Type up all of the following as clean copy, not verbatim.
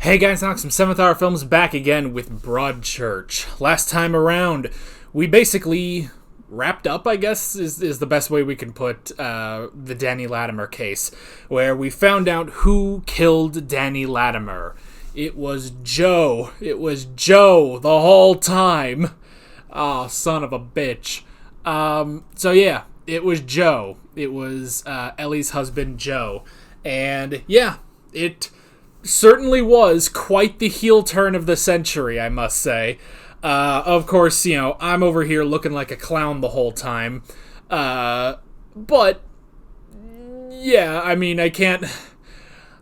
Hey guys, Knox from 7th Hour Films back again with Broadchurch. Last time around, we basically wrapped up, I guess, is the best way we can put the Danny Latimer case, where we found out who killed Danny Latimer. It was Joe. It was Joe the whole time. Oh, son of a bitch. So yeah, it was Joe. It was Ellie's husband, Joe. And yeah, it certainly was quite the heel turn of the century, I must say. Of course, you know, I'm over here looking like a clown the whole time. But yeah, I mean, I can't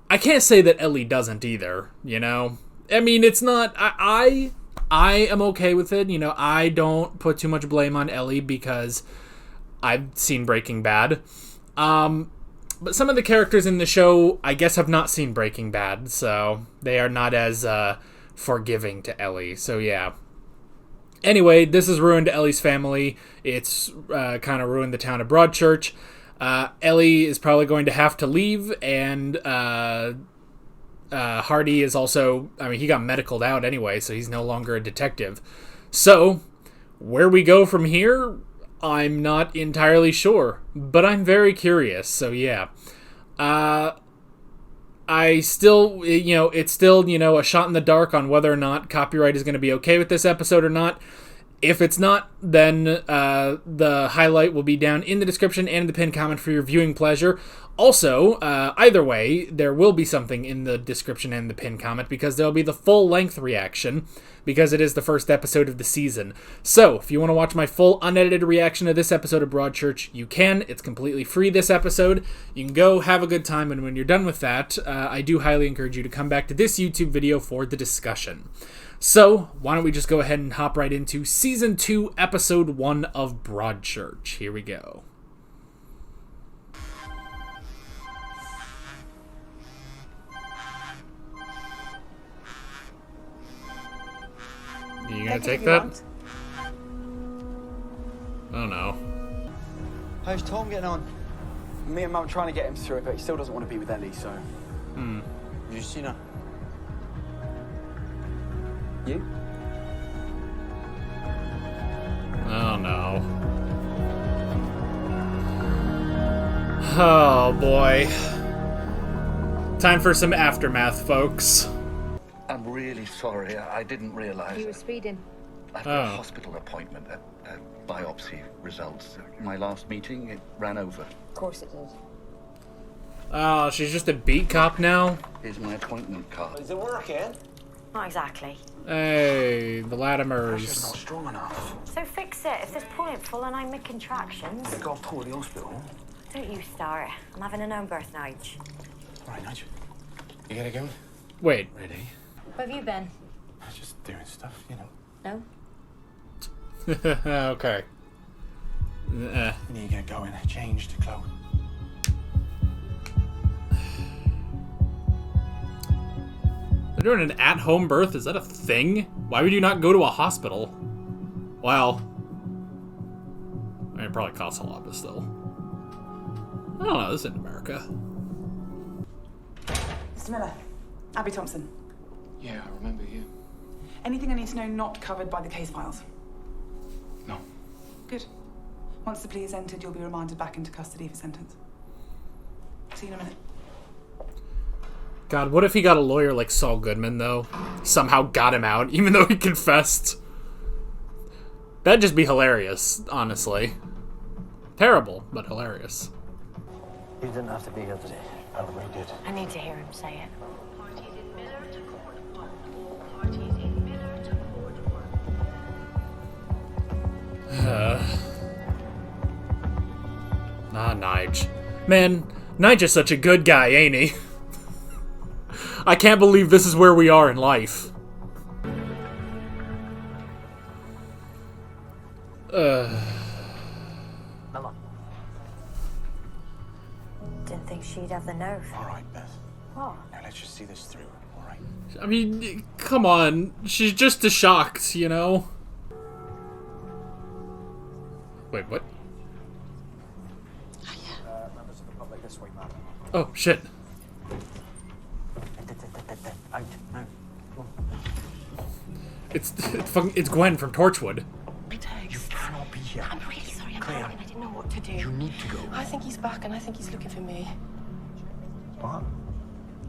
say that Ellie doesn't either, you know? I mean, it's not... I am okay with it, you know? I don't put too much blame on Ellie because I've seen Breaking Bad. But some of the characters in the show, I guess, have not seen Breaking Bad, so they are not as forgiving to Ellie, so yeah. Anyway, this has ruined Ellie's family. It's kind of ruined the town of Broadchurch. Ellie is probably going to have to leave, and Hardy is also... I mean, he got medicaled out anyway, so he's no longer a detective. So, where we go from here, I'm not entirely sure, but I'm very curious, so yeah. I still, you know, it's still, you know, a shot in the dark on whether or not copyright is going to be okay with this episode or not. If it's not, then the highlight will be down in the description and in the pinned comment for your viewing pleasure. Also, either way, there will be something in the description and the pinned comment because there'll be the full-length reaction because it is the first episode of the season. So, if you want to watch my full unedited reaction to this episode of Broadchurch, you can. It's completely free this episode. You can go have a good time, and when you're done with that, I do highly encourage you to come back to this YouTube video for the discussion. So, why don't we just go ahead and hop right into Season 2, Episode 1 of Broadchurch. Here we go. You gonna take that? Oh no. How's Tom getting on? Me and Mum are trying to get him through it, but he still doesn't want to be with Ellie, so... Have you seen her? You? Oh no. Oh boy. Time for some aftermath, folks. I'm really sorry. I didn't realize. You were speeding. I've got a hospital appointment at biopsy results. My last meeting, it ran over. Of course it did. Oh, she's just a beat cop now? Here's my appointment card. Is it working? Not exactly. Hey, the Pressure's Latimers. not strong enough. So fix it. If this pool ain't full and I'm making tractions. They got to the hospital. Don't you start. I'm having a known birth, Nige. All right, Nigel. You gotta go? Wait. Ready? Where have you been? Just doing stuff, you know. No? Okay. You need to get going. Change to Chloe. They're doing an at-home birth? Is that a thing? Why would you not go to a hospital? Well, I mean, it probably costs a lot, but still. I don't know, this isn't America. Mr. Miller, Abby Thompson. Yeah, I remember you. Anything I need to know not covered by the case files? No. Good. Once the plea is entered, you'll be remanded back into custody for sentence. See you in a minute. God, what if he got a lawyer like Saul Goodman, though? Somehow got him out, even though he confessed. That'd just be hilarious, honestly. Terrible, but hilarious. You didn't have to be here today. I really did. I need to hear him say it. Parties admitted to court 1. Parties admitted to court 1. Nige. Man, Nige is such a good guy, ain't he? I can't believe this is where we are in life. Miller. Didn't think she'd have the nerve. All right, Beth. What? Now let's just see this through, all right? I mean, come on. She's just shocked, you know? Wait, what? Members of the public this way, madam. Oh, shit. Out, now. It's Gwen from Torchwood. You cannot be here. I'm really sorry. I'm Claire, I didn't know what to do. You need to go. I think he's back, and I think he's looking for me. What?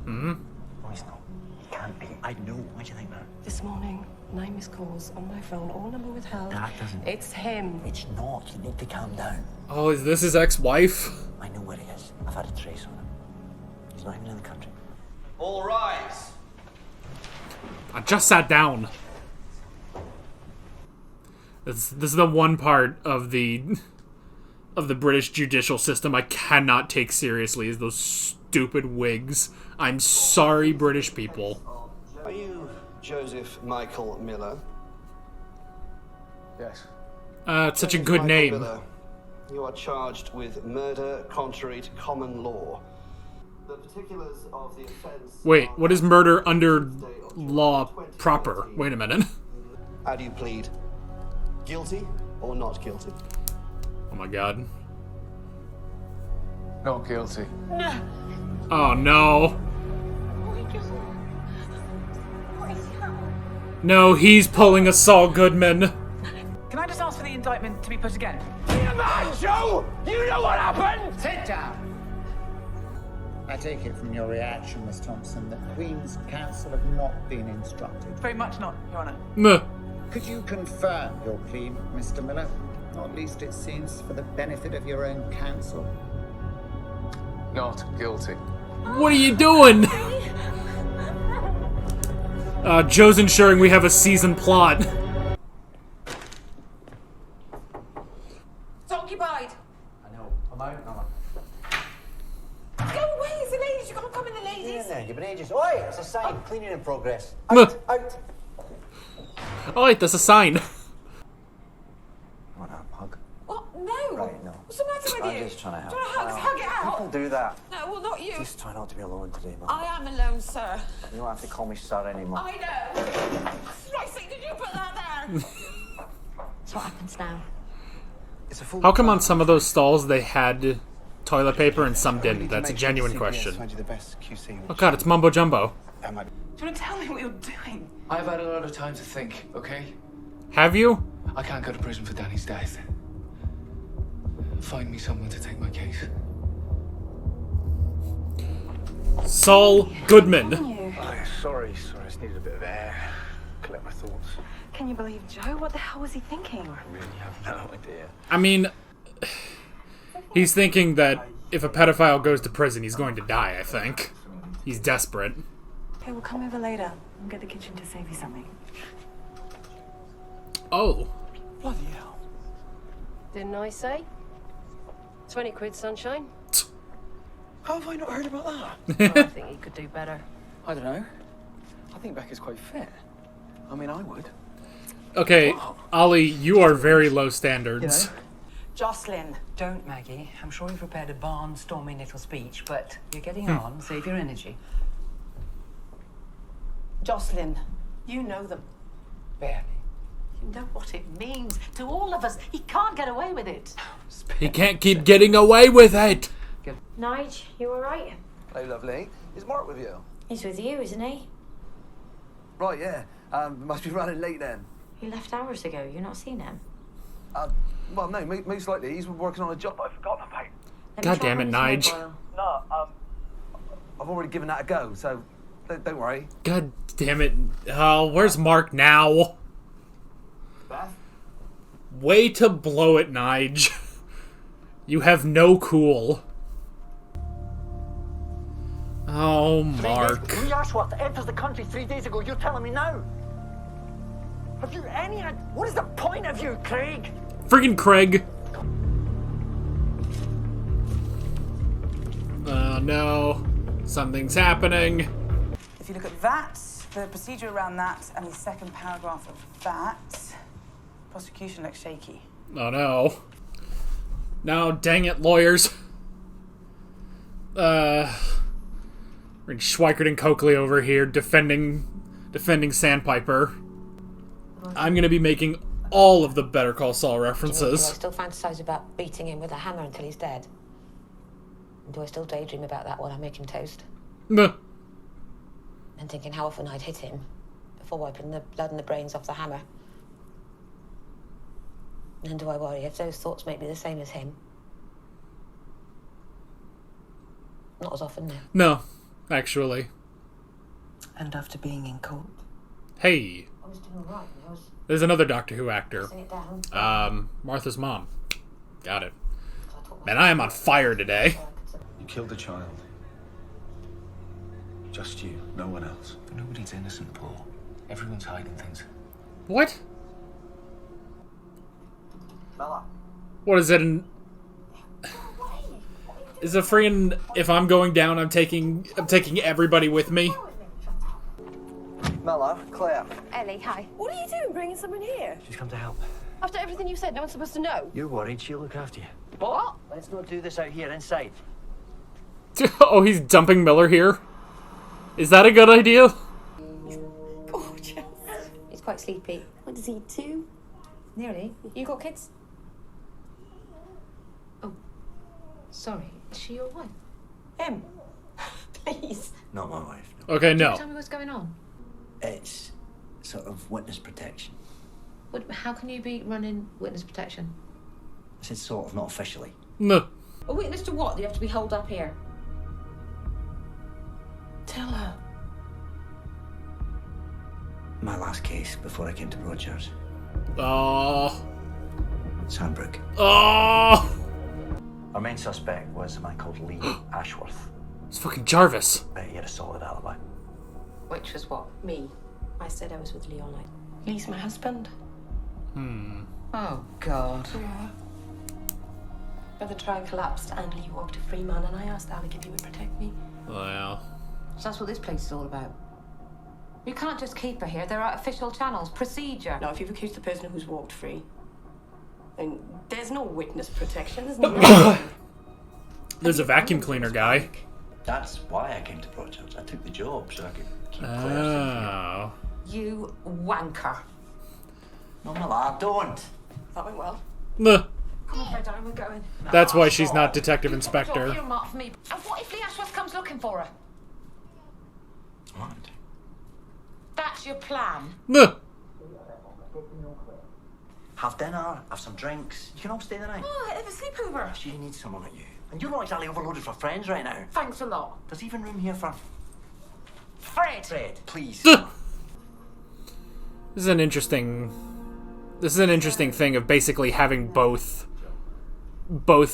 Hmm? No, he's not. He can't be. I know. Why do you think that? This morning, 9 missed calls on my phone, all number withheld. That doesn't... It's him. It's not. You need to calm down. Oh, is this his ex-wife? I know where he is. I've had a trace on him. He's not even in the country. All rise. I just sat down. This is the one part of the British judicial system I cannot take seriously, is those stupid wigs. I'm sorry, British people. Are you Joseph Michael Miller? Yes. It's such a Joseph good Michael name. Miller, you are charged with murder contrary to common law. The particulars of the offense... Wait, what is murder under law proper? Wait a minute. How do you plead? Guilty or not guilty? Oh my god. Not guilty. Oh no. No, he's pulling a Saul Goodman. Can I just ask for the indictment to be put again? Joe! You know what happened? Sit down. I take it from your reaction, Miss Thompson, that Queen's Counsel have not been instructed. Very much not, Your Honour. Meh. Could you confirm your plea, Mr. Miller? Or at least it seems for the benefit of your own counsel. Not guilty. What are you doing? Joe's ensuring we have a season plot. It's occupied. I know. I'm out, Mama. Go away, it's the ladies. You can't come in the Get in ladies. there. You've been ages. Oi, it's a sign. Cleaning in progress. Meh. Out. Oh wait, that's a sign. Want a hug? What? No. Right, no. What's the matter with I'm you? just trying to help. Do you want to hug it out? People do that. No, well, not you. Just try not to be alone today, Mum. I am alone, sir. You don't have to call me sir anymore. I know. Christ, did you put that there? So what happens now? It's a full... How come on some of those stalls they had toilet paper and some didn't? That's a genuine question. Oh god, it's mumbo jumbo. Do you want to tell me what you're doing? I've had a lot of time to think, okay? Have you? I can't go to prison for Danny's death. Find me someone to take my case. Saul Goodman. Sorry, I just needed a bit of air. Collect my thoughts. Can you believe Joe? What the hell was he thinking? I really have no idea. I mean, he's thinking that if a pedophile goes to prison, he's going to die, I think. He's desperate. Okay, we'll come over later and get the kitchen to save you something. Oh. Bloody hell. Didn't I say? 20 quid, sunshine. How have I not heard about that? I think he could do better. I don't know. I think Becca's quite fair. I mean, I would. Okay, Ollie, you are very low standards. Jocelyn. Don't, Maggie. I'm sure you've prepared a barnstorming little speech, but you're getting on. Save your energy. Jocelyn, you know them. Barely. You know what it means to all of us. He can't get away with it. He can't keep getting away with it. Nige, you alright? Hello, lovely. Is Mark with you? He's with you, isn't he? Right, yeah. Must be running late then. He left hours ago. You've not seen him? Well, no, most likely he's working on a job I've forgotten about. God damn it, Nige. No, I've already given that a go, so don't worry. God damn it. Oh, where's Mark now? Beth? Way to blow it, Nige. You have no cool. Oh, Mark. We Ashworth enters the country 3 days ago. You're telling me now? Have you any idea? What is the point of you, Craig? Friggin' Craig. Oh no. Something's happening. If you look at that, the procedure around that, and the second paragraph of that, prosecution looks shaky. Oh no. No, dang it, lawyers. Schweikert and Coakley over here defending Sandpiper. I'm gonna be making all of the Better Call Saul references. Do I still fantasize about beating him with a hammer until he's dead? Do I still daydream about that while I'm making toast? Meh. And thinking how often I'd hit him before wiping the blood and the brains off the hammer. And do I worry if those thoughts make me the same as him? Not as often, no. No, actually. And after being in court? Hey. I was doing all right. There's another Doctor Who actor. Sing it down. Martha's mom. Got it. Man, I am on fire today. You killed a child. Just you, no one else. But nobody's innocent, Paul. Everyone's hiding things. What? Bella. What is it? Is it freaking? If I'm going down, I'm taking everybody with me. Mella, Claire. Ellie, hi. What are you doing bringing someone here? She's come to help. After everything you said, no one's supposed to know. You're worried she'll look after you. What? Let's not do this out here inside. Oh, he's dumping Miller here. Is that a good idea? Gorgeous. He's quite sleepy. What does he do? Nearly. You got kids? Sorry, is she your wife? Him. Please. Not my wife. Okay, no. Tell me what's going on. It's sort of witness protection. How can you be running witness protection? I said sort of, not officially. No. A witness to what? You have to be holed up here. Tell her. My last case before I came to Broadchurch. Oh. Sandbrook. Oh. Our main suspect was a man called Lee Ashworth. It's fucking Jarvis. He had a solid alibi. Which was what? Me. I said I was with Lee all night. Lee's my husband. Oh, God. Yeah. But the trial collapsed and Lee walked a free man, and I asked Alec if he would protect me. Well. So that's what this place is all about. You can't just keep her here. There are official channels, procedure. Now, if you've accused the person who's walked free, then there's no witness protection, there's no... There's a vacuum cleaner guy. That's why I came to Broadchurch. I took the job so I could keep Claire Oh. You wanker. No, Milla, don't. That went well. Nah. Come on, Fred, darling, we're going. That's why she's not Detective Your Inspector. earmark for me. And what if Lee Ashworth comes looking for her? What? That's your plan. Nah. Have dinner, have some drinks. You can all stay the night. Oh, have a sleepover. She needs someone like you. And you're not exactly overloaded for friends right now. Thanks a lot. There's even room here for... Fred! Fred, please. This is an interesting thing of basically having both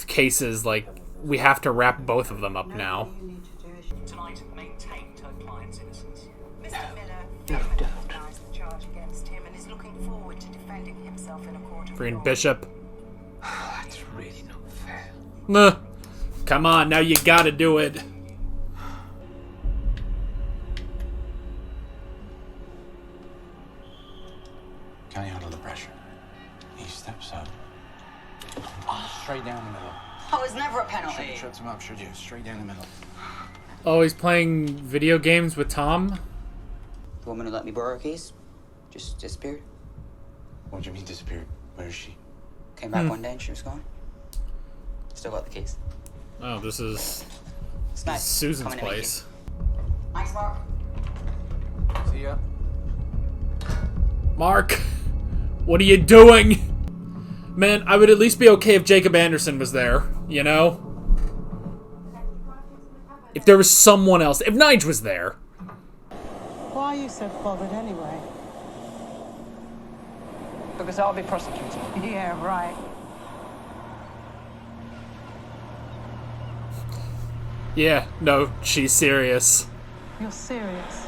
cases, like, we have to wrap both of them up now. Tonight, maintained her client's innocence. Mr. Miller recognised the charge against him and is looking forward to defending himself in a court of Green law. Bishop. That's really not fair. Nah. Come on, now you gotta do it. Can he handle the pressure? He steps up. Straight down the middle. Oh, it's never a penalty. Shuts him up, should you? Straight down the middle. Oh, he's playing video games with Tom? The woman who let me borrow her keys just disappeared. What do you mean disappeared? Where is she? Came back one day and she was gone. Still got the keys. Oh, this is It's nice. Susan's Coming to meet place. Thanks, Mark. See ya. Mark, what are you doing? Man, I would at least be okay if Jacob Anderson was there, you know? If there was someone else, if Nige was there. Why are you so bothered anyway? Because I'll be prosecuted. Yeah, right. Yeah, no, she's serious. You're serious.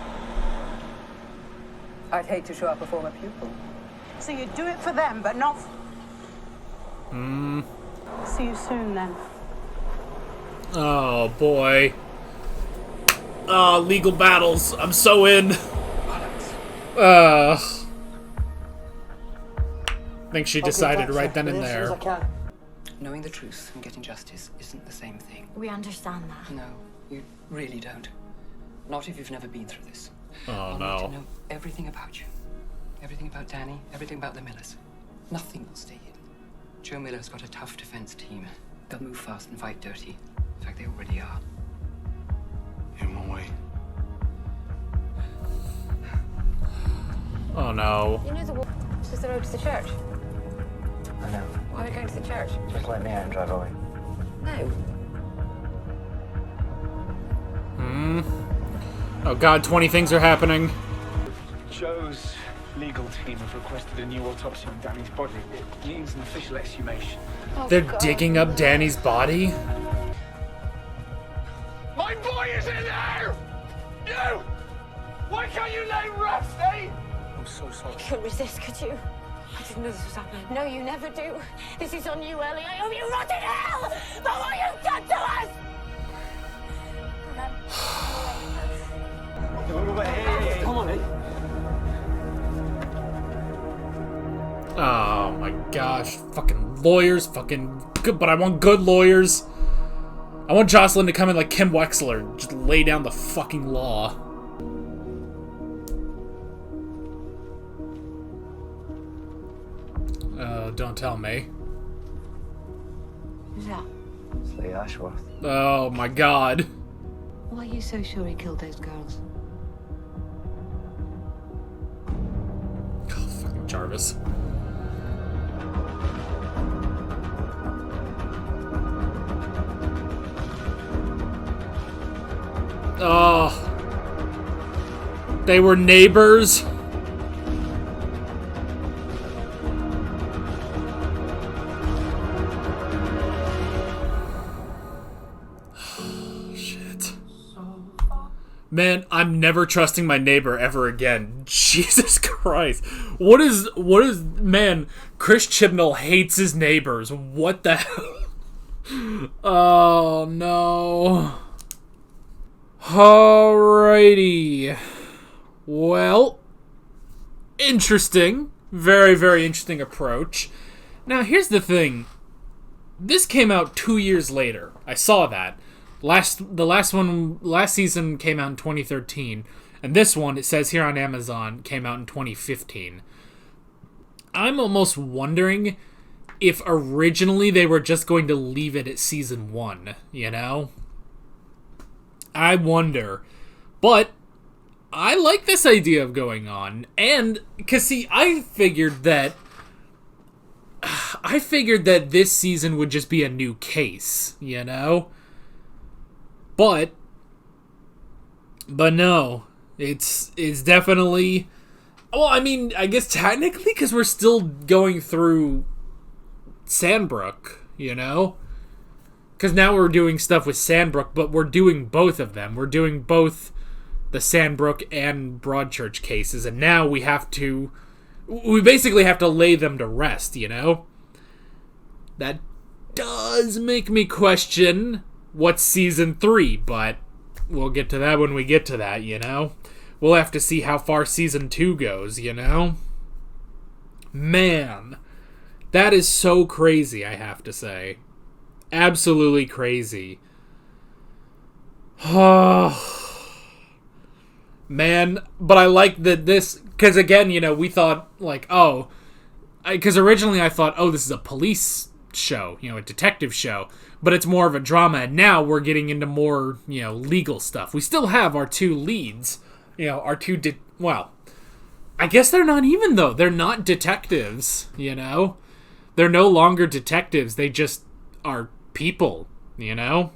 I'd hate to show up a former pupil. So you do it for them, but not... See you soon, then. Oh, boy. Oh, legal battles. I'm so in. I think she decided right then and there. Knowing the truth and getting justice isn't the same thing. We understand that. No, you really don't. Not if you've never been through this. Oh, I no. want to know everything about you. Everything about Danny, everything about the Millers. Nothing will stay hidden. Joe Miller's got a tough defense team. They'll move fast and fight dirty. In fact, they already are. In one way. Oh no. You know the wall is the road to the church. I know. Why are we going to the church? Just let me out and drive away. No. Oh god, 20 things are happening. Joe's legal team have requested a new autopsy on Danny's body. It needs an official exhumation. They're digging up Danny's body? My boy is in there! You! Why can't you let him rest, eh? I'm so sorry. You couldn't resist, could you? I didn't know this was happening. No, you never do. This is on you, Ellie. I hope you rot in hell for what you've done to us! Come on, eh? Oh my gosh. Fucking lawyers. Fucking good. But I want good lawyers. I want Jocelyn to come in like Kim Wexler and just lay down the fucking law. Don't tell me. Who's that? It's Lee Ashworth. Oh my god. Why are you so sure he killed those girls? Oh, fucking Jarvis. Oh. They were neighbors. Shit. Man, I'm never trusting my neighbor ever again. Jesus Christ. What is, man, Chris Chibnall hates his neighbors. What the hell? Oh, no. Alrighty. Well, interesting. Very, very interesting approach. Now, here's the thing. This came out 2 years later. I saw that. The last season came out in 2013. And this one, it says here on Amazon, came out in 2015. I'm almost wondering if originally they were just going to leave it at season 1, you know? I wonder. But I like this idea of going on. And, because see, I figured that this season would just be a new case, you know? But no. It's definitely... Well, I mean, I guess technically, because we're still going through Sandbrook, you know? Because now we're doing stuff with Sandbrook, but we're doing both of them. We're doing both the Sandbrook and Broadchurch cases, and now we basically have to lay them to rest, you know? That does make me question what's season 3, but we'll get to that when we get to that, you know? We'll have to see how far season 2 goes, you know? Man, that is so crazy, I have to say. Absolutely crazy. Oh, man, but I like that this... Because again, you know, we thought, like, oh... Because originally I thought, oh, this is a police show, you know, a detective show. But it's more of a drama, and now we're getting into more, you know, legal stuff. We still have our 2 leads, you know, our 2... well, I guess they're not even, though. They're not detectives, you know? They're no longer detectives. They just are people, you know?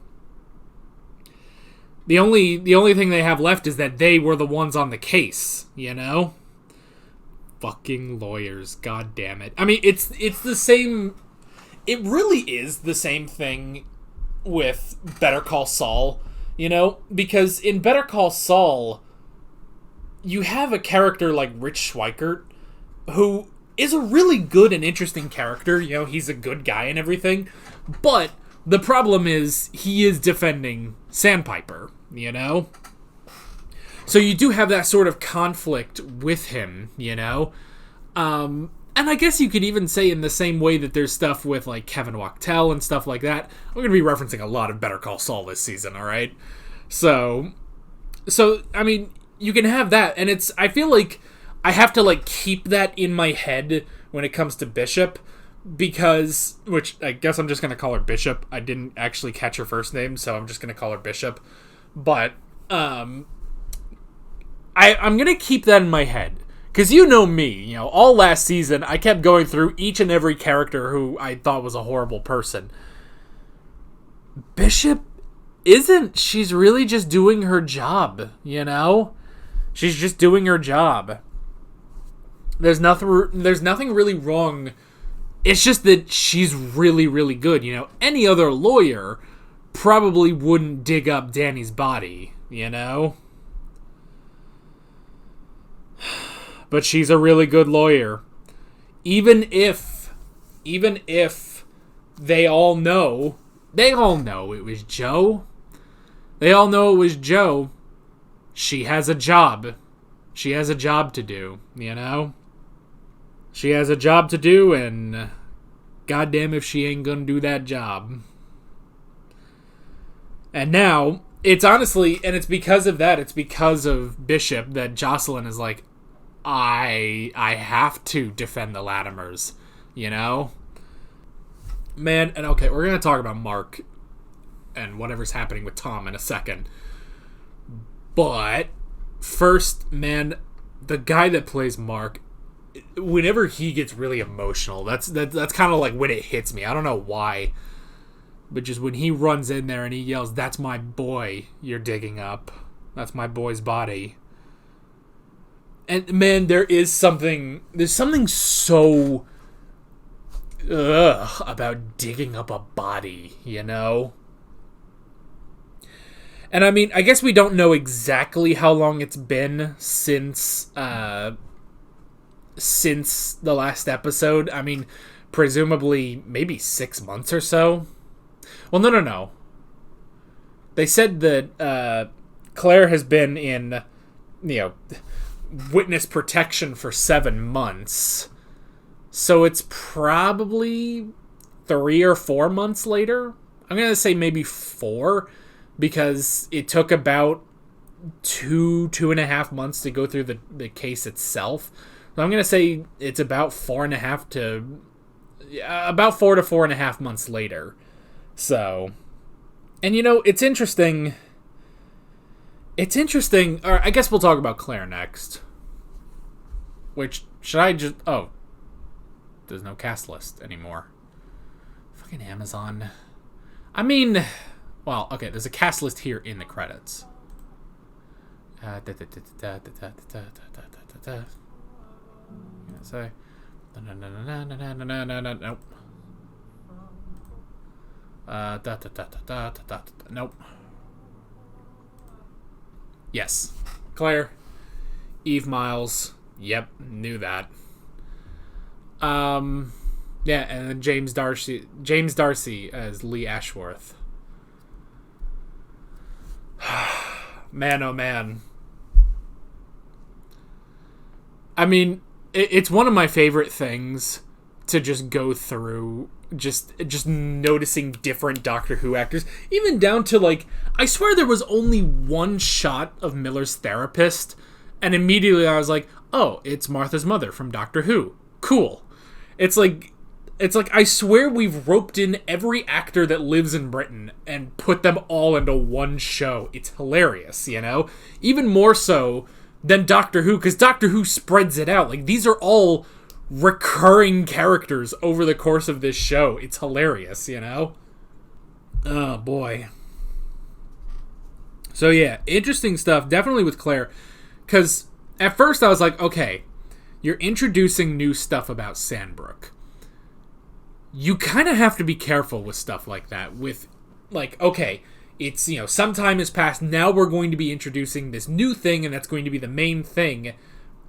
The only thing they have left is that they were the ones on the case, you know? Fucking lawyers, god damn it. I mean, it's the same... It really is the same thing with Better Call Saul, you know? Because in Better Call Saul, you have a character like Rich Schweikert, who is a really good and interesting character. You know, he's a good guy and everything. But the problem is, he is defending Sandpiper, you know? So you do have that sort of conflict with him, you know? And I guess you could even say in the same way that there's stuff with, like, Kevin Wachtel and stuff like that. I'm going to be referencing a lot of Better Call Saul this season, alright? So, I mean, you can have that, and I feel like I have to, like, keep that in my head when it comes to Bishop, because, which I guess I'm just going to call her Bishop. I didn't actually catch her first name, so I'm just going to call her Bishop. But, I'm going to keep that in my head. Because you know me, all last season, I kept going through each and every character who I thought was a horrible person. Bishop isn't. She's really just doing her job, She's just doing her job. There's nothing really wrong. It's just that she's really, really good, Any other lawyer probably wouldn't dig up Danny's body, But she's a really good lawyer. Even if they all know it was Joe. They all know it was Joe. She has a job. She has a job to do, She has a job to do, and goddamn if she ain't gonna do that job. And now, it's honestly, and it's because of that, it's because of Bishop that Jocelyn is like, I have to defend the Latimers, Man, and okay, we're going to talk about Mark and whatever's happening with Tom in a second. But first, man, the guy that plays Mark, whenever he gets really emotional, that's kind of like when it hits me. I don't know why. But just when he runs in there and he yells, "That's my boy you're digging up. That's my boy's body." And man, there's something so about digging up a body, And I mean, I guess we don't know exactly how long it's been since the last episode. I mean, presumably maybe 6 months or so. Well, no. They said that Claire has been in, witness protection for 7 months. So it's probably 3 or 4 months later. I'm going to say maybe 4, because it took about 2.5 months to go through the case itself. So I'm going to say it's about 4.5 to 4.5 months later. So, and it's interesting. It's interesting. Or I guess we'll talk about Claire next. Which, should I just... Oh. There's no cast list anymore. Fucking Amazon. I mean... Well, okay, there's a cast list here in the credits. Say... Nope. Nope. Yes. Claire. Eve Miles. Yep, knew that. Yeah, and then James Darcy as Lee Ashworth. Man, oh man. I mean, it's one of my favorite things to just go through, just noticing different Doctor Who actors, even down to, like, I swear there was only one shot of Miller's therapist, and immediately I was like, oh, it's Martha's mother from Doctor Who. Cool. It's like I swear we've roped in every actor that lives in Britain and put them all into one show. It's hilarious, Even more so than Doctor Who, because Doctor Who spreads it out. Like, these are all recurring characters over the course of this show. It's hilarious, Oh, boy. So, yeah, interesting stuff, definitely with Claire, because at first I was like, okay, you're introducing new stuff about Sandbrook. You kind of have to be careful with stuff like that, with, like, okay, it's, some time has passed, now we're going to be introducing this new thing, and that's going to be the main thing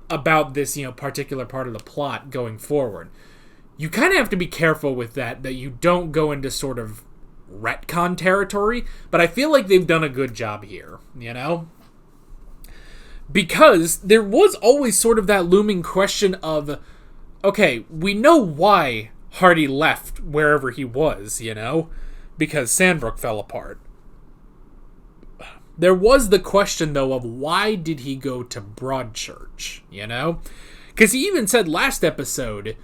about this, particular part of the plot going forward. You kind of have to be careful with that you don't go into sort of retcon territory, but I feel like they've done a good job here, Because there was always sort of that looming question of, okay, we know why Hardy left wherever he was, because Sandbrook fell apart. There was the question, though, of why did he go to Broadchurch, Because he even said last episode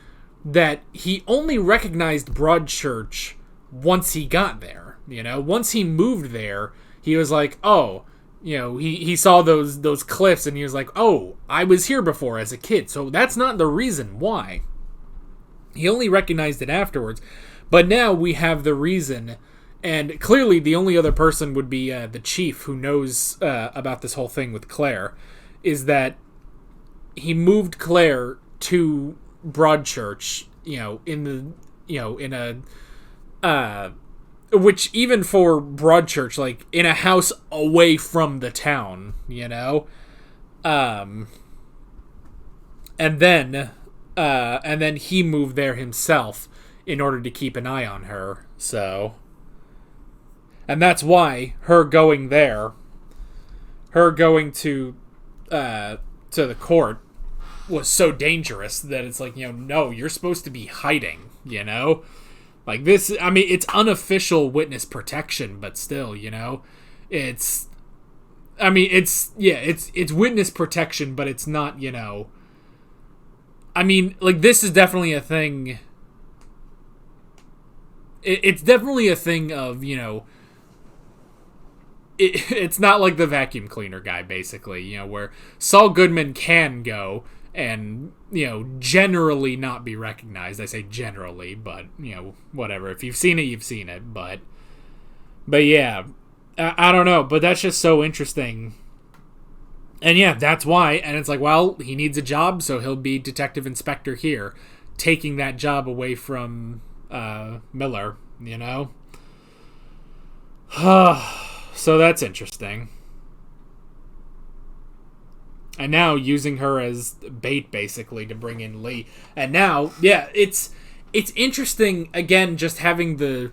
that he only recognized Broadchurch once he got there, Once he moved there, he was like, oh, he saw those cliffs and he was like, oh, I was here before as a kid. So that's not the reason why. He only recognized it afterwards. But now we have the reason. And clearly the only other person would be the chief who knows about this whole thing with Claire, is that he moved Claire to Broadchurch, which even for Broadchurch, like in a house away from the town, and then he moved there himself in order to keep an eye on her. So, and that's why her going there, her going to the court, was so dangerous that it's like, no, you're supposed to be hiding, like this. I mean, it's unofficial witness protection, but still, it's witness protection, but it's not, I mean, like, this is definitely a thing. It's definitely a thing of, it's not like the vacuum cleaner guy, basically, where Saul Goodman can go and, generally not be recognized. I say generally, but, whatever. If you've seen it, you've seen it. But yeah, I don't know. But that's just so interesting. And yeah, that's why. And it's like, well, he needs a job, so he'll be detective inspector here, taking that job away from Miller, So that's interesting. And now using her as bait, basically, to bring in Lee. And now, yeah, it's interesting, again, just having the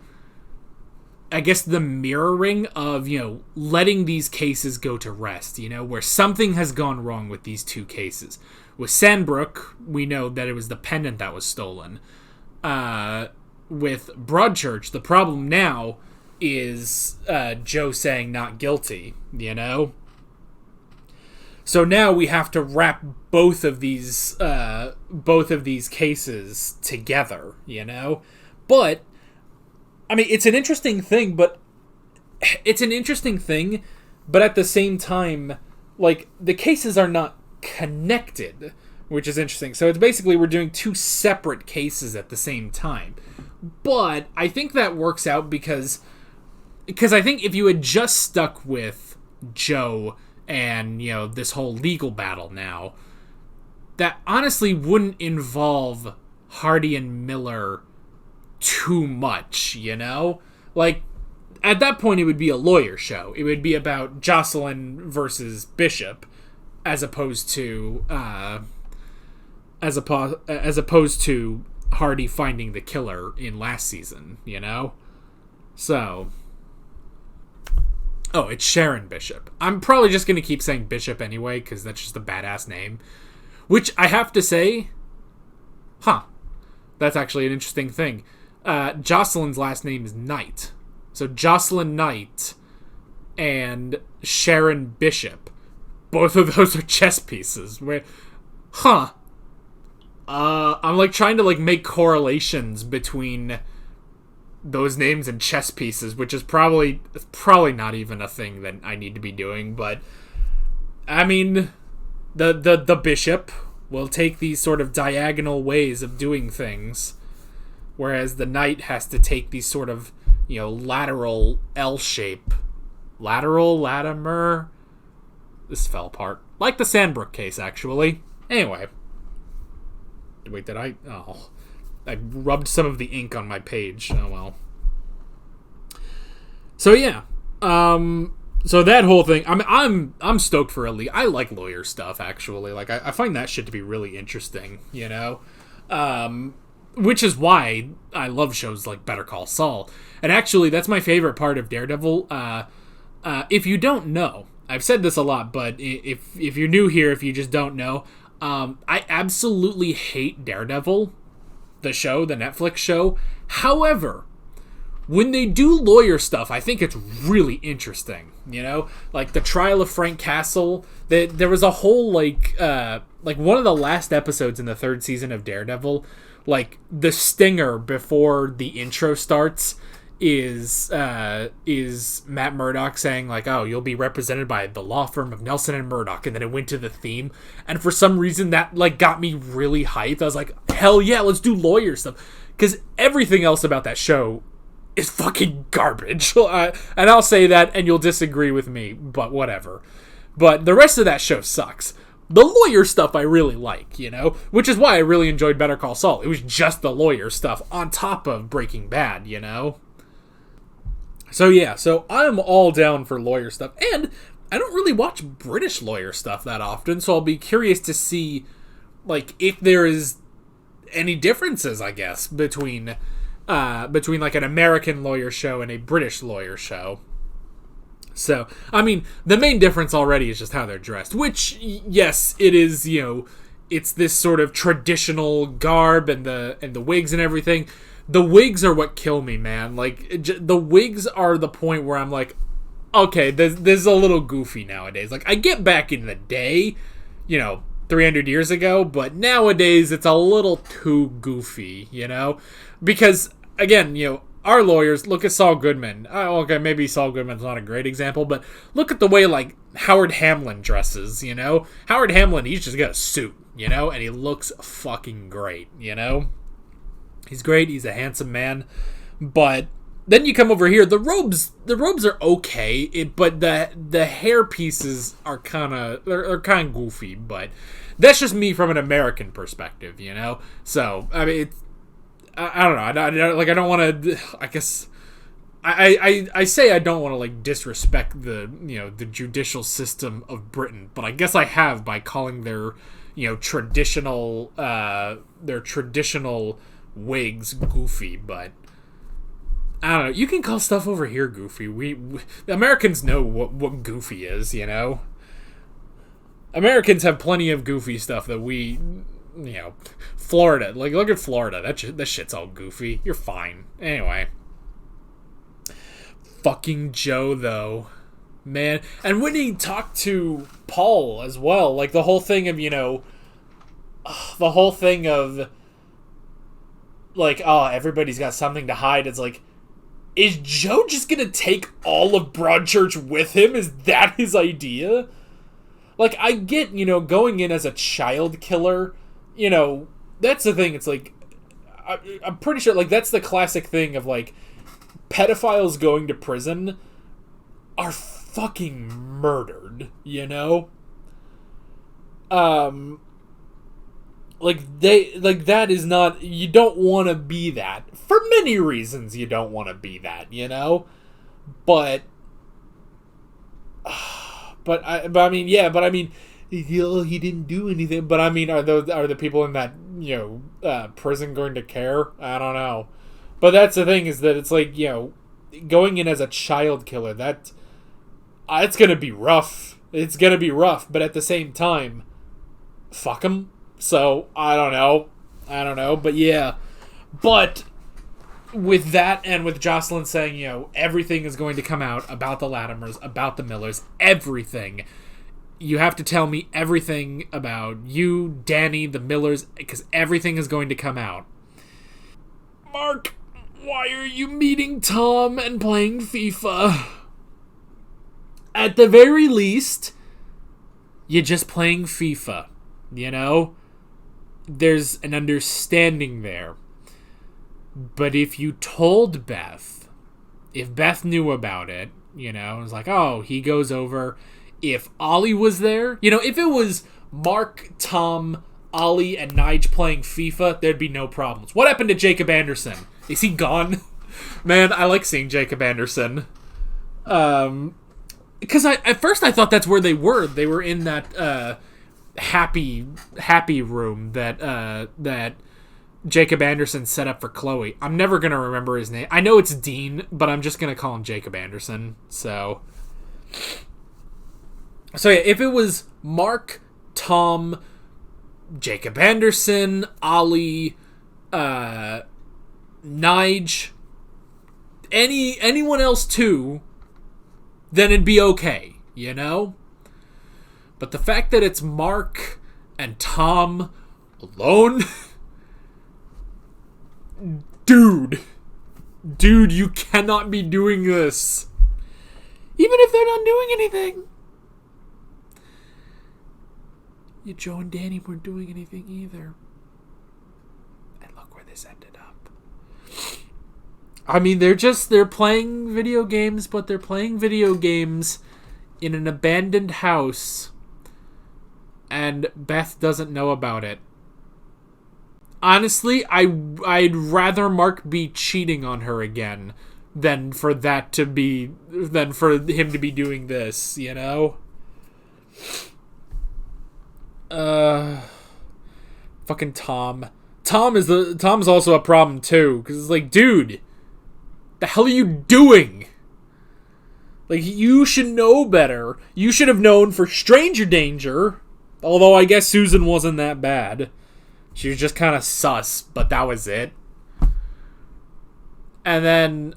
mirroring of, letting these cases go to rest, where something has gone wrong with these two cases. With Sandbrook, we know that it was the pendant that was stolen. With Broadchurch, the problem now is Joe saying not guilty, So now we have to wrap both of these cases together, But I mean, it's an interesting thing, but at the same time, like, the cases are not connected, which is interesting. So it's basically we're doing two separate cases at the same time. But I think that works out because I think if you had just stuck with Joe and, this whole legal battle now, that honestly wouldn't involve Hardy and Miller too much, Like, at that point, it would be a lawyer show. It would be about Jocelyn versus Bishop, as opposed to Hardy finding the killer in last season, So, oh, it's Sharon Bishop. I'm probably just gonna keep saying Bishop anyway, because that's just a badass name. Which I have to say, that's actually an interesting thing. Jocelyn's last name is Knight. So Jocelyn Knight and Sharon Bishop. Both of those are chess pieces. I'm like trying to like make correlations between those names and chess pieces, which is probably not even a thing that I need to be doing, but I mean, the bishop will take these sort of diagonal ways of doing things, whereas the knight has to take these sort of, lateral L shape. Latimer? This fell apart. Like the Sandbrook case, actually. Anyway. Wait, did I? Oh. I rubbed some of the ink on my page. Oh, well. So, yeah. So that whole thing, I'm stoked for Elite. I like lawyer stuff, actually. Like, I find that shit to be really interesting, which is why I love shows like Better Call Saul. And actually, that's my favorite part of Daredevil. If you don't know, I've said this a lot, but if you're new here, if you just don't know, I absolutely hate Daredevil, the show, the Netflix show. However, when they do lawyer stuff, I think it's really interesting, Like the trial of Frank Castle. There was a whole, like one of the last episodes in the 3rd season of Daredevil, like the stinger before the intro starts is Matt Murdock saying like, oh, you'll be represented by the law firm of Nelson and Murdock, and then it went to the theme, and for some reason that like got me really hyped. I was like, hell yeah, let's do lawyer stuff, because everything else about that show is fucking garbage. And I'll say that, and you'll disagree with me, but whatever. But the rest of that show sucks. The lawyer stuff I really like, you know? Which is why I really enjoyed Better Call Saul. It was just the lawyer stuff on top of Breaking Bad, you know? So yeah, so I'm all down for lawyer stuff. And I don't really watch British lawyer stuff that often, so I'll be curious to see, like, if there is any differences, I guess, between like an American lawyer show and a British lawyer show. So, I mean, the main difference already is just how they're dressed, which, yes, it is, you know, it's this sort of traditional garb and the wigs and everything. The wigs are what kill me, man. Like, the wigs are the point where I'm like, okay, this is a little goofy nowadays. Like, I get back in the day, you know, 300 years ago, but nowadays it's a little too goofy, you know? Because, again, you know, our lawyers, look at Saul Goodman. Okay, maybe Saul Goodman's not a great example, but look at the way, like, Howard Hamlin dresses, you know? Howard Hamlin, he's just got a suit, you know? And he looks fucking great, you know? He's great, he's a handsome man. But then you come over here, the robes are okay, but the hair pieces are kind of goofy, but that's just me from an American perspective, you know? So, I mean, I don't know. I don't want to. I guess I say I don't want to like disrespect the judicial system of Britain, but I guess I have by calling their traditional wigs goofy. But I don't know. You can call stuff over here goofy. We the Americans know what goofy is. You know, Americans have plenty of goofy stuff that we. Florida. Like, look at Florida. That shit's all goofy. You're fine. Anyway. Fucking Joe, though. Man. And when he talked to Paul as well, like, the whole thing of, like, oh, everybody's got something to hide. It's like, is Joe just gonna take all of Broadchurch with him? Is that his idea? Like, I get, going in as a child killer, that's the thing. It's like, I'm pretty sure, like, that's the classic thing of, like, pedophiles going to prison are fucking murdered, that is not, you don't want to be that. For many reasons you don't want to be that, But I mean, he didn't do anything. But I mean, are the people in that prison going to care? I don't know. But that's the thing, is that it's like, going in as a child killer, that it's gonna be rough. It's gonna be rough. But at the same time, fuck him. So I don't know. But yeah. But with that, and with Jocelyn saying, everything is going to come out about the Latimers, about the Millers, everything. You have to tell me everything about you, Danny, the Millers, because everything is going to come out. Mark, why are you meeting Tom and playing FIFA? At the very least, you're just playing FIFA, There's an understanding there. But if you told Beth, if Beth knew about it, it was like, oh, he goes over. If Ollie was there, if it was Mark, Tom, Ollie, and Nige playing FIFA, there'd be no problems. What happened to Jacob Anderson? Is he gone? Man, I like seeing Jacob Anderson. Because at first I thought that's where they were. They were in that happy room that Jacob Anderson set up for Chloe. I'm never going to remember his name. I know it's Dean, but I'm just going to call him Jacob Anderson. So yeah, if it was Mark, Tom, Jacob Anderson, Ollie, Nige, anyone else too, then it'd be okay, But the fact that it's Mark and Tom alone, dude, Dude, you cannot be doing this. Even if they're not doing anything. Yeah, Joe and Danny weren't doing anything either. And look where this ended up. I mean, they're playing video games, but they're playing video games in an abandoned house. And Beth doesn't know about it. Honestly, I'd rather Mark be cheating on her again than for him to be doing this, you know? Fucking Tom. Tom's also a problem too, because it's like, dude, the hell are you doing? Like, you should know better. You should have known for stranger danger. Although I guess Susan wasn't that bad. She was just kind of sus, but that was it. And then,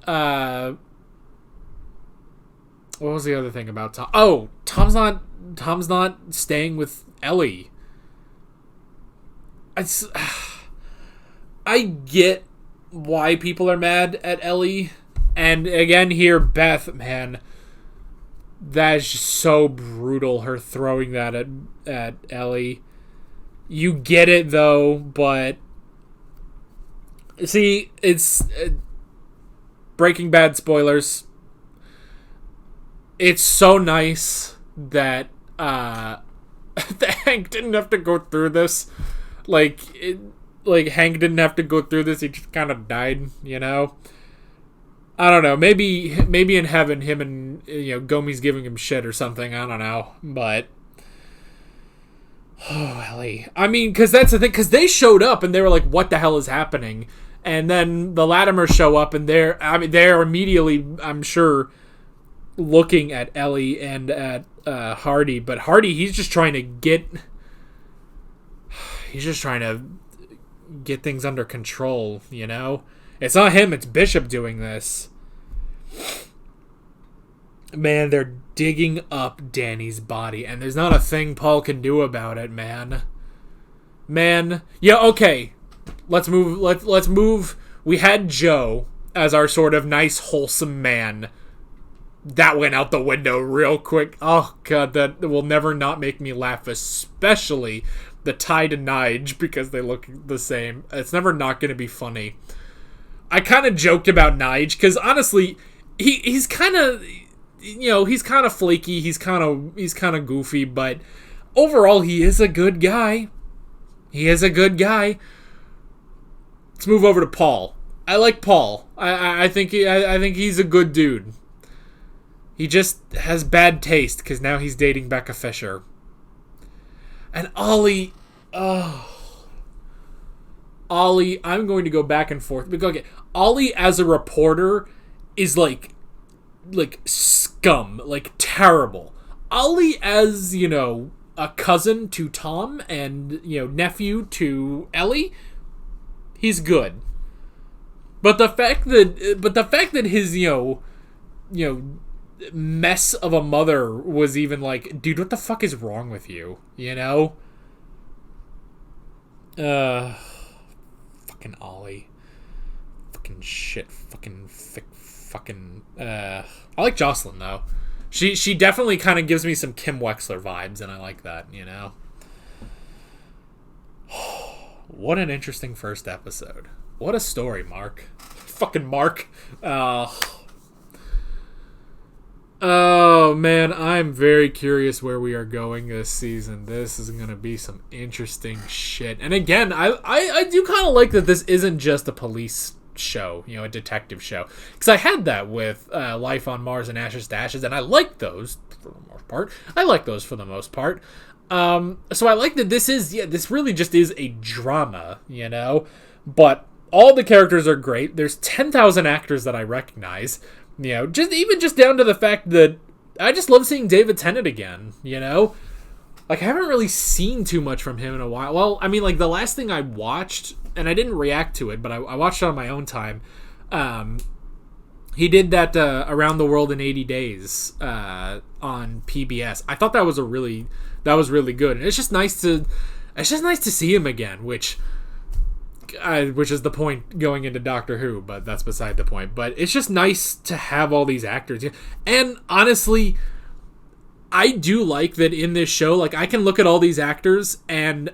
what was the other thing about Tom? Oh, Tom's not staying with Ellie. I get why people are mad at Ellie. And again here, Beth, man, that is just so brutal, her throwing that at Ellie. You get it, though, but... See, it's... Breaking Bad spoilers. It's so nice that that Hank didn't have to go through this. Like Hank didn't have to go through this. He just kind of died, you know? I don't know. Maybe in heaven, him and, Gomi's giving him shit or something. I don't know. But... Oh, Ellie. I mean, because that's the thing. Because they showed up and they were like, what the hell is happening? And then the Latimers show up and they're immediately, I'm sure, looking at Ellie and at Hardy. But Hardy, he's just trying to get things under control, you know? It's not him, it's Bishop doing this. Man, they're digging up Danny's body, and there's not a thing Paul can do about it, man. Yeah, okay. Let's move. We had Joe as our sort of nice, wholesome man. That went out the window real quick. Oh, God, that will never not make me laugh, especially the Tide and Nige, because they look the same. It's never not going to be funny. I kind of joked about Nige, because honestly, he's kind of... he's kind of flaky, he's kind of goofy, but overall, he is a good guy. Let's move over to Paul. I like Paul. I think he's a good dude. He just has bad taste, because now he's dating Becca Fisher. And Ollie, I'm going to go back and forth. Okay, Ollie as a reporter is like scum, like terrible. Ollie as, a cousin to Tom and, nephew to Ellie, he's good. But the fact that his, mess of a mother was even like, dude, what the fuck is wrong with you? Fucking Ollie. Fucking shit. Fucking thick. I like Jocelyn though. She definitely kind of gives me some Kim Wexler vibes, and I like that, What an interesting first episode. What a story, Mark. Fucking Mark. Oh man, I'm very curious where we are going this season. This is gonna be some interesting shit. And again, I do kind of like that this isn't just a police show, a detective show, because I had that with Life on Mars and Ashes to Ashes, and I like those for the most part. So I like that this really just is a drama, but all the characters are great. There's 10,000 actors that I recognize, just down to the fact that I just love seeing David Tennant again, Like, I haven't really seen too much from him in a while. Well, I mean, like, the last thing I watched, and I didn't react to it, but I watched it on my own time. He did that Around the World in 80 Days on PBS. I thought that was really good. And it's just nice to see him again, which, like, which is the point going into Doctor Who, but that's beside the point. But it's just nice to have all these actors. And honestly, I do like that in this show, like, I can look at all these actors and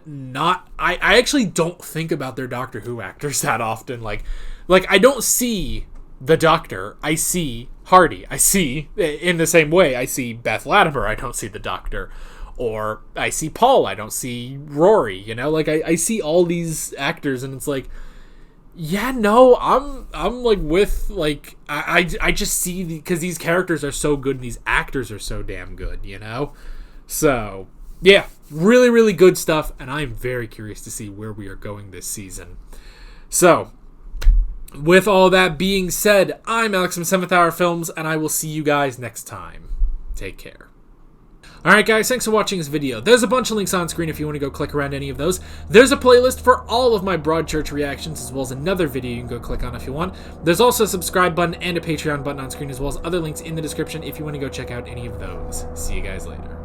I actually don't think about their Doctor Who actors that often. Like I don't see the Doctor. I see Hardy. I see, in the same way, I see Beth Latimer. I don't see the Doctor. Or I see Paul. I don't see Rory. You know, like, I see all these actors, and it's like, yeah, no, I'm like with, like, I just see, because these characters are so good and these actors are so damn good, you know? So, yeah, really, really good stuff, and I'm very curious to see where we are going this season. So, with all that being said, I'm Alex from 7th Hour Films, and I will see you guys next time. Take care. Alright guys, thanks for watching this video. There's a bunch of links on screen if you want to go click around any of those. There's a playlist for all of my Broadchurch reactions, as well as another video you can go click on if you want. There's also a subscribe button and a Patreon button on screen, as well as other links in the description if you want to go check out any of those. See you guys later.